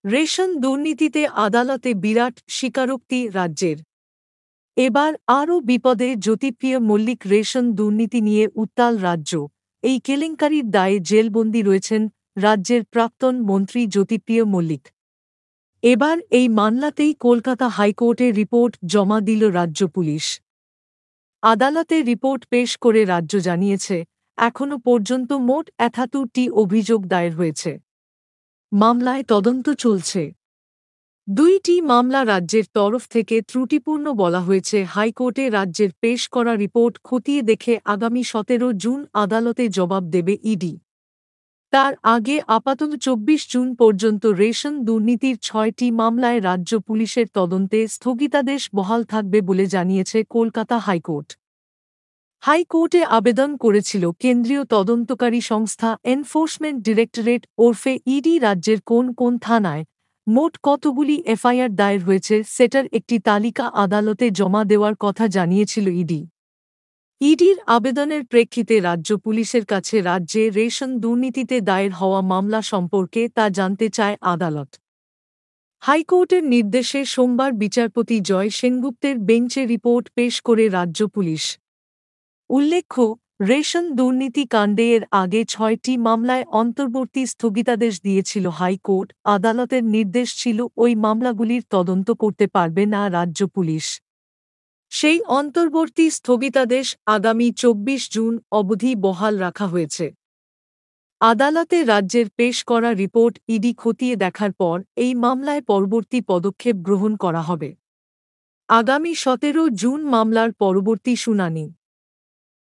Ration দুর্নীতিতে আদালতে বিরাট স্বীকারোক্তি রাজ্যের। এবার আরও বিপদে জ্যোতিপ্রিয় মল্লিক। রেশন দুর্নীতি নিয়ে উত্তাল রাজ্য। এই কেলেঙ্কারির দায়ে জেলবন্দী রয়েছেন রাজ্যের প্রাক্তন মন্ত্রী জ্যোতিপ্রিয় মল্লিক। এবার এই মামলাতেই কলকাতা হাইকোর্টে রিপোর্ট জমা দিল রাজ্য পুলিশ। আদালতে রিপোর্ট পেশ করে রাজ্য জানিয়েছে, এখনও পর্যন্ত মোট ৭১টি অভিযোগ দায়ের হয়েছে। মামলায় তদন্ত চলছে। ২টি মামলা রাজ্যের তরফ থেকে ত্রুটিপূর্ণ বলা হয়েছে। হাইকোর্টে রাজ্যের পেশ করা রিপোর্ট খতিয়ে দেখে আগামী ১৭ জুন আদালতে জবাব দেবে ইডি। তার আগে আপাতত ২৪ জুন পর্যন্ত রেশন দুর্নীতির ৬টি মামলায় রাজ্য পুলিশের তদন্তে স্থগিতাদেশ বহাল থাকবে বলে জানিয়েছে কলকাতা হাইকোর্ট। হাইকোর্টে আবেদন করেছিল কেন্দ্রীয় তদন্তকারী সংস্থা এনফোর্সমেন্ট ডিরেক্টরেট ওরফে ইডি। রাজ্যের কোন কোন থানায় মোট কতগুলি এফআইআর দায়ের হয়েছে সেটার একটি তালিকা আদালতে জমা দেওয়ার কথা জানিয়েছিল ইডি। ইডির আবেদনের প্রেক্ষিতে রাজ্য পুলিশের কাছে রাজ্যে রেশন দুর্নীতিতে দায়ের হওয়া মামলা সম্পর্কে তা জানতে চায় আদালত। হাইকোর্টের নির্দেশে সোমবার বিচারপতি জয় সেনগুপ্তের বেঞ্চে রিপোর্ট পেশ করে রাজ্য পুলিশ। উল্লেখ্য, রেশন দুর্নীতি কাণ্ডে এর আগে ৬টি মামলায় অন্তর্বর্তী স্থগিতাদেশ দিয়েছিল হাইকোর্ট। আদালতের নির্দেশ ছিল ওই মামলাগুলির তদন্ত করতে পারবে না রাজ্য পুলিশ। সেই অন্তর্বর্তী স্থগিতাদেশ আগামী ২৪ জুন অবধি বহাল রাখা হয়েছে। আদালতে রাজ্যের পেশ করা রিপোর্ট ইডি খতিয়ে দেখার পর এই মামলায় পরবর্তী পদক্ষেপ গ্রহণ করা হবে। আগামী ১৭ জুন মামলার পরবর্তী শুনানি।